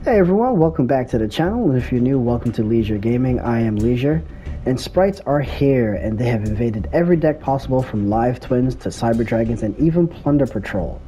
Hey everyone, welcome back to the channel. If you're new, welcome to Leisure Gaming. I am Leisure, and sprites are here, and they have invaded every deck possible from Live Twins to Cyber Dragons and even Plunder Patrol.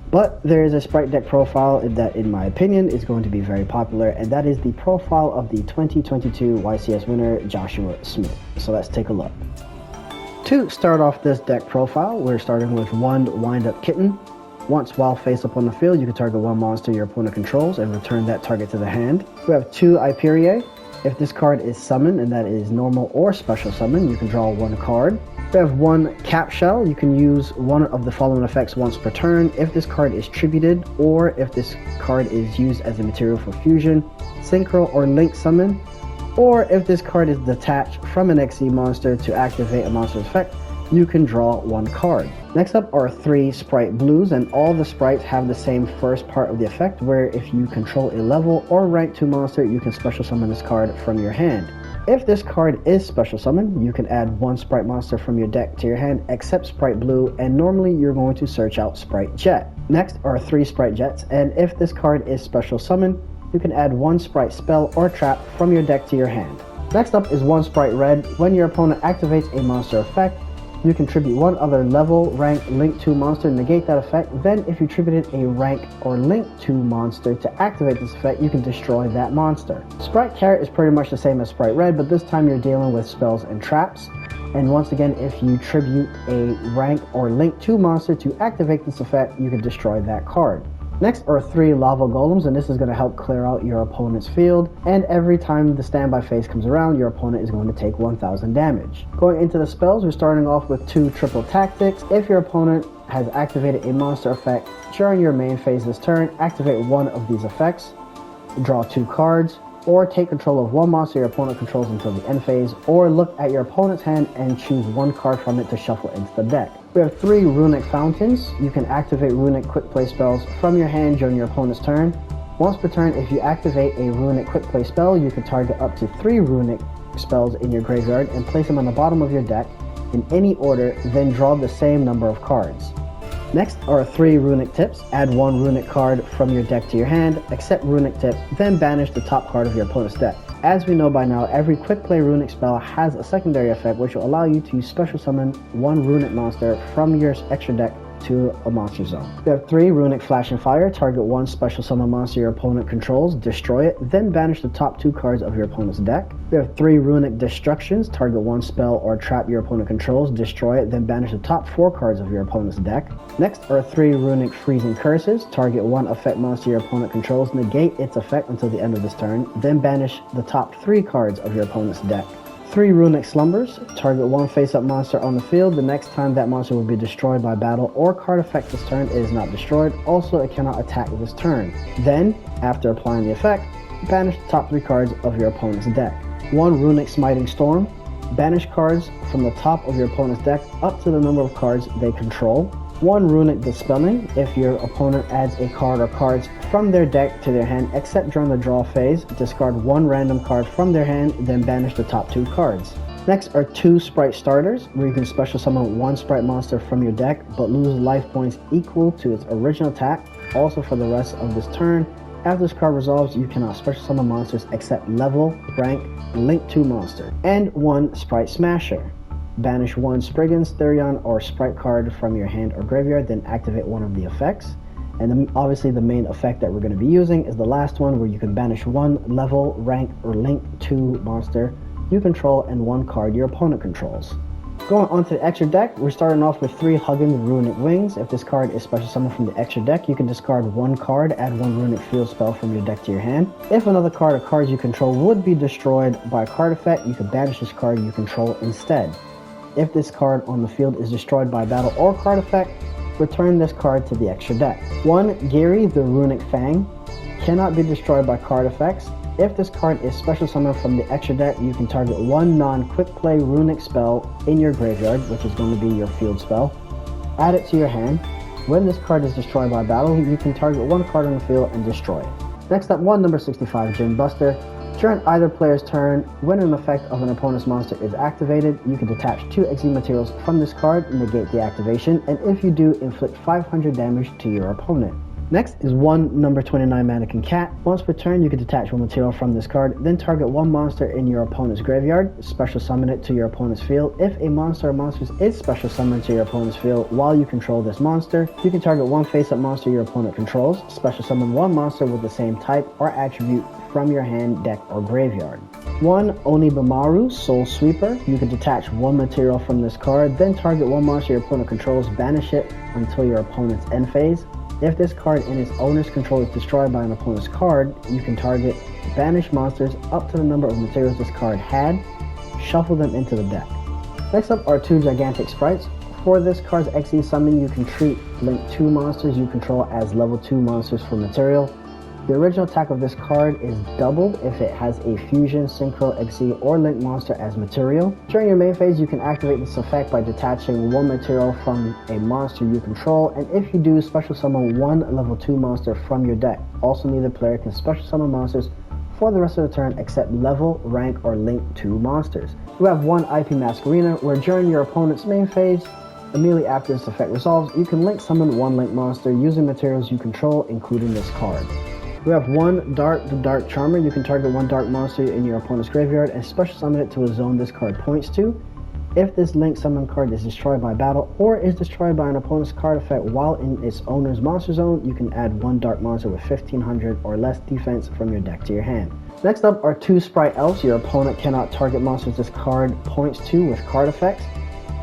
But there is a sprite deck profile that, in my opinion, is going to be very popular, and that is the profile of the 2022 YCS winner, Joshua Schmidt. So let's take a look. To start off this deck profile, we're starting with one Wind-Up Kitten. Once while face up on the field, you can target one monster your opponent controls and return that target to the hand. We have two Hyperiae. If this card is summoned, and that is normal or special summon, you can draw one card. We have one Cap Shell. You can use one of the following effects once per turn. If this card is tributed, or if this card is used as a material for fusion, synchro, or link summon, or if this card is detached from an XE monster to activate a monster's effect, you can draw one card. Next up are three Spright Blues, and all the sprites have the same first part of the effect, where if you control a level or rank 2 monster, you can special summon this card from your hand. If this card is special summoned, you can add one Spright monster from your deck to your hand except Spright Blue, and normally you're going to search out Spright Jet. Next are three Spright Jets, and if this card is special summoned, you can add one Spright spell or trap from your deck to your hand. Next up is one Spright Red. When your opponent activates a monster effect, you can tribute one other level, rank, link 2 monster, negate that effect. Then if you tributed a rank or link 2 monster to activate this effect, you can destroy that monster. Spright Carrot is pretty much the same as Spright Red, but this time you're dealing with spells and traps. And once again, if you tribute a rank or link 2 monster to activate this effect, you can destroy that card. Next are three Lava Golems, and this is going to help clear out your opponent's field, and every time the standby phase comes around, your opponent is going to take 1000 damage. Going into the spells, we're starting off with two Triple Tactics. If your opponent has activated a monster effect during your main phase this turn, activate one of these effects, draw 2 cards, or take control of one monster your opponent controls until the end phase, or look at your opponent's hand and choose one card from it to shuffle into the deck. We have three Runick Fountains. You can activate Runick Quick Play spells from your hand during your opponent's turn. Once per turn, if you activate a Runick Quick Play spell, you can target up to 3 Runick spells in your graveyard and place them on the bottom of your deck in any order, then draw the same number of cards. Next are three Runick Tips. Add one Runick card from your deck to your hand, accept Runick Tip, then banish the top card of your opponent's deck. As we know by now, every Quick Play Runick spell has a secondary effect which will allow you to special summon one Runick monster from your extra deck to a monster zone. We have three Runick Flash and Fire. Target one special summon monster your opponent controls, destroy it, then banish the top 2 cards of your opponent's deck. We have three Runick Destructions. Target one spell or trap your opponent controls, destroy it, then banish the top 4 cards of your opponent's deck. Next are three Runick Freezing Curses. Target one effect monster your opponent controls, negate its effect until the end of this turn, then banish the top 3 cards of your opponent's deck. Three Runick Slumbers. Target one face-up monster on the field. The next time that monster will be destroyed by battle or card effect this turn, it is not destroyed. Also, it cannot attack this turn. Then, after applying the effect, banish the top 3 cards of your opponent's deck. One Runick Smiting Storm. Banish cards from the top of your opponent's deck up to the number of cards they control. One Runick Dispelling. If your opponent adds a card or cards from their deck to their hand, except during the draw phase, discard one random card from their hand, then banish the top 2 cards. Next are two Spright Starters, where you can special summon one Spright monster from your deck, but lose life points equal to its original attack, also for the rest of this turn. After this card resolves, you cannot special summon monsters except level, rank, link 2 monster. And one Spright Smasher. Banish one Spriggan's, Therion, or Spright card from your hand or graveyard, then activate one of the effects. And obviously the main effect that we're going to be using is the last one, where you can banish one level, rank, or link 2 monster you control and one card your opponent controls. Going on to the extra deck, we're starting off with three Huggins Runick Wings. If this card is special summoned from the extra deck, you can discard one card, add one Runick Field spell from your deck to your hand. If another card or cards you control would be destroyed by a card effect, you can banish this card you control instead. If this card on the field is destroyed by battle or card effect, return this card to the extra deck. One Geary the Runick Fang cannot be destroyed by card effects. If this card is special summoned from the extra deck, you can target one non-quick play Runick spell in your graveyard, which is going to be your field spell. Add it to your hand. When this card is destroyed by battle, you can target one card on the field and destroy it. Next up, one number 65 Gin Buster. During either player's turn, when an effect of an opponent's monster is activated, you can detach 2 XE materials from this card and negate the activation, and if you do, inflict 500 damage to your opponent. Next is one number 29 Mannequin Cat. Once per turn, you can detach one material from this card, then target one monster in your opponent's graveyard, special summon it to your opponent's field. If a monster or monsters is special summoned to your opponent's field while you control this monster, you can target one face-up monster your opponent controls, special summon one monster with the same type or attribute from your hand, deck, or graveyard. One Onibamaru Soul Sweeper. You can detach one material from this card, then target one monster your opponent controls, banish it until your opponent's end phase. If this card in its owner's control is destroyed by an opponent's card, you can target banished monsters up to the number of materials this card had, shuffle them into the deck. Next up are two gigantic sprites. For this card's XE summon, you can treat link 2 monsters you control as level 2 monsters for material. The original attack of this card is doubled if it has a fusion, synchro, XE, or link monster as material. During your main phase, you can activate this effect by detaching one material from a monster you control, and if you do, special summon one level 2 monster from your deck. Also, neither player can special summon monsters for the rest of the turn except level, rank, or link 2 monsters. You have one IP Masquerena, where during your opponent's main phase, immediately after this effect resolves, you can link summon one link monster using materials you control, including this card. We have one Dark the Dark Charmer. You can target one dark monster in your opponent's graveyard and special summon it to a zone this card points to. If this link summon card is destroyed by battle or is destroyed by an opponent's card effect while in its owner's monster zone, you can add one dark monster with 1500 or less defense from your deck to your hand. Next up are two Spright Elves. Your opponent cannot target monsters this card points to with card effects.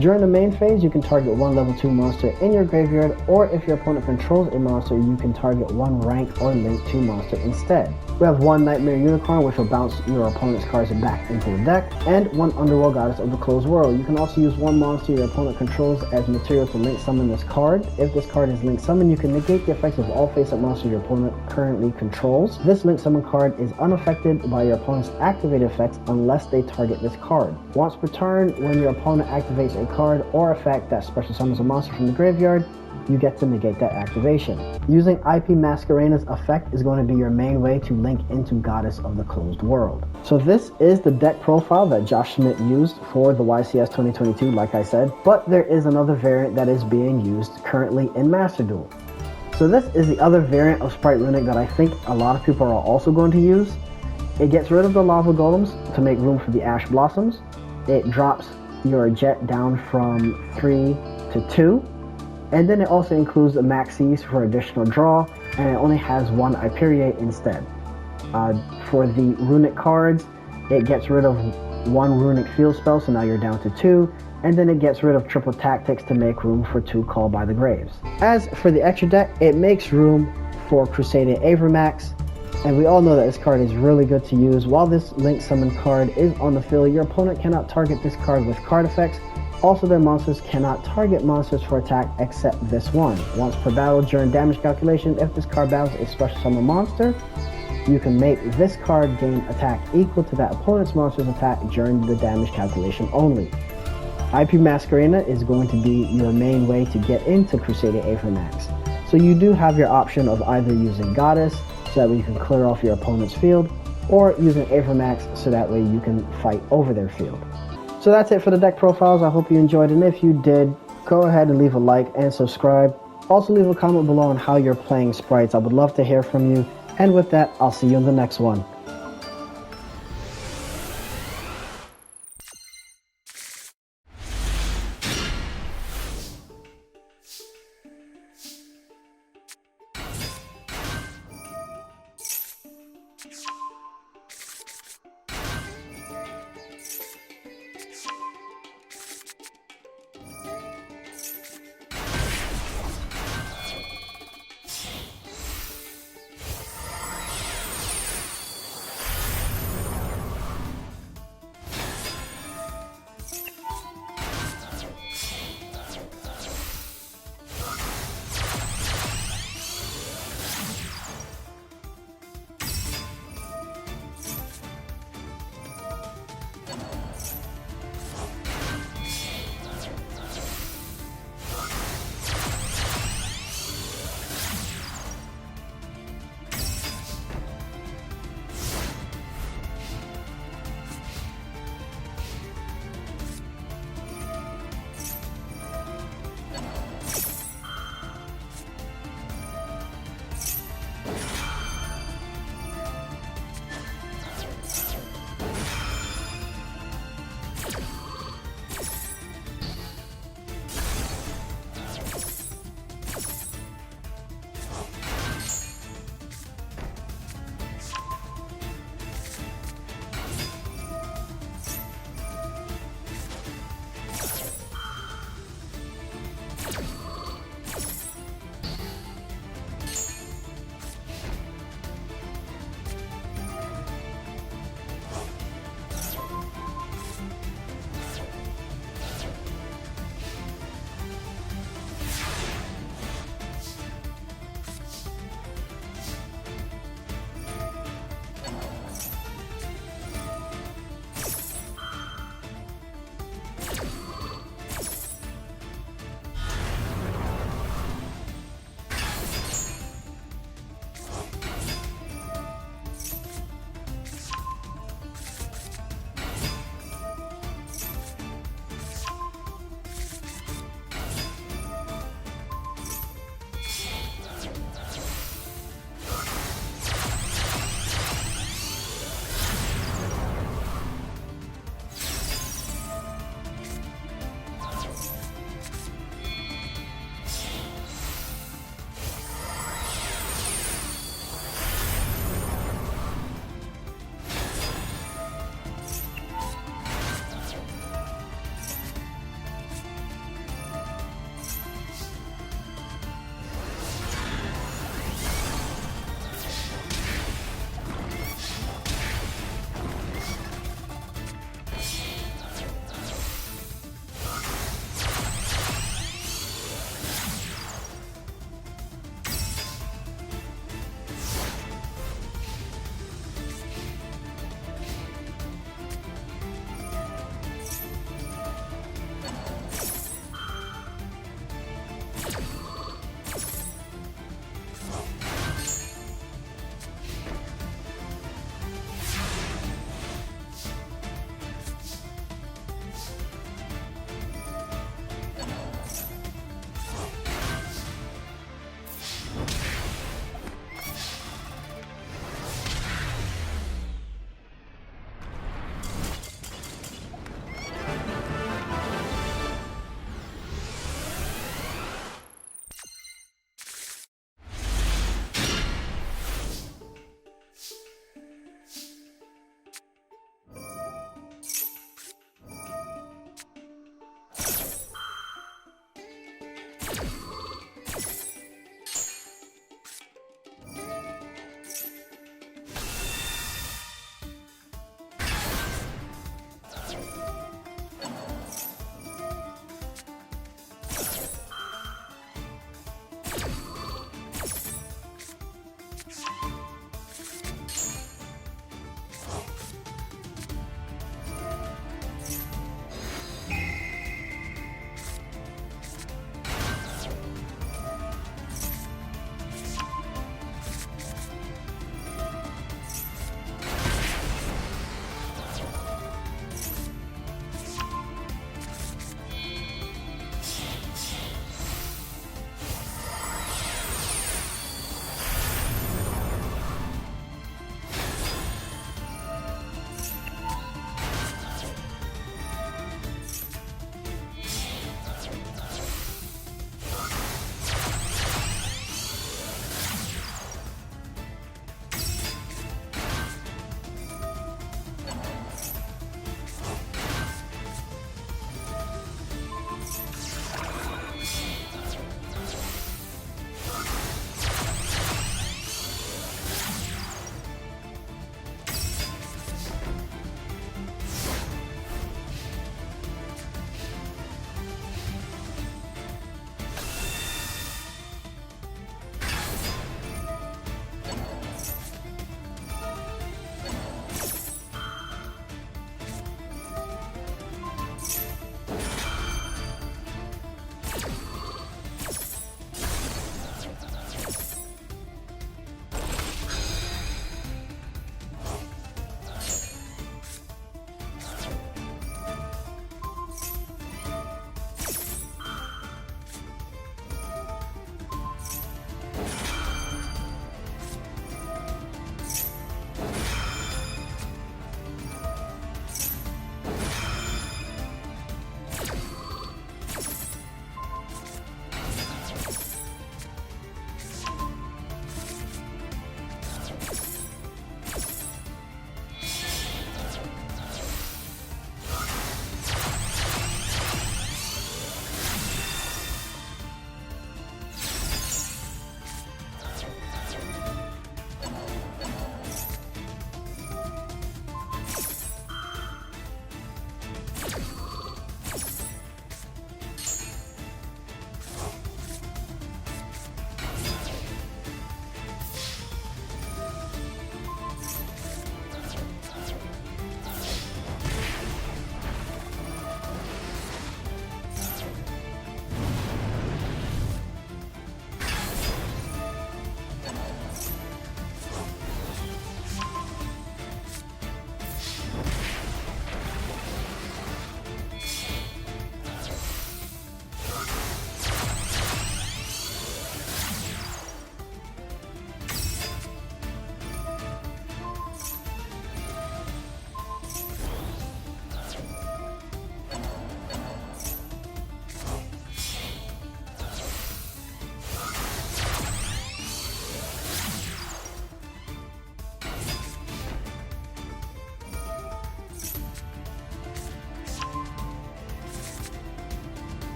During the main phase, you can target one level 2 monster in your graveyard, or if your opponent controls a monster, you can target one rank or link 2 monster instead. We have one Nightmare Unicorn, which will bounce your opponent's cards back into the deck, and one Underworld Goddess of the Closed World. You can also use one monster your opponent controls as material to link summon this card. If this card is link summoned, you can negate the effects of all face-up monsters your opponent currently controls. This link summon card is unaffected by your opponent's activated effects unless they target this card. Once per turn, when your opponent activates a card or effect that special summons a monster from the graveyard, you get to negate that activation. Using IP Masquerena's effect is going to be your main way to link into Goddess of the Closed World. So this is the deck profile that Josh Schmidt used for the YCS 2022, like I said, but there is another variant that is being used currently in Master Duel. So this is the other variant of Spright Runick that I think a lot of people are also going to use. It gets rid of the lava golems to make room for the ash blossoms. It drops your jet down from 3 to 2. And then it also includes the maxis for additional draw, and it only has one Hyperion instead. For the runic cards, it gets rid of one runic field spell, so now you're down to 2, and then it gets rid of triple tactics to make room for 2 Call by the Graves. As for the extra deck, it makes room for Crusader Avramax, and we all know that this card is really good to use. While this link summon card is on the field, your opponent cannot target this card with card effects. Also, their monsters cannot target monsters for attack except this one. Once per battle during damage calculation, if this card battles a special summon monster, you can make this card gain attack equal to that opponent's monster's attack during the damage calculation only. IP Masquerena is going to be your main way to get into Crusader Avramax. So you do have your option of either using Goddess, so that way you can clear off your opponent's field, or using Avramax so that way you can fight over their field. So that's it for the deck profiles. I hope you enjoyed, and if you did, go ahead and leave a like and subscribe. Also leave a comment below on how you're playing sprites. I would love to hear from you, and with that, I'll see you in the next one.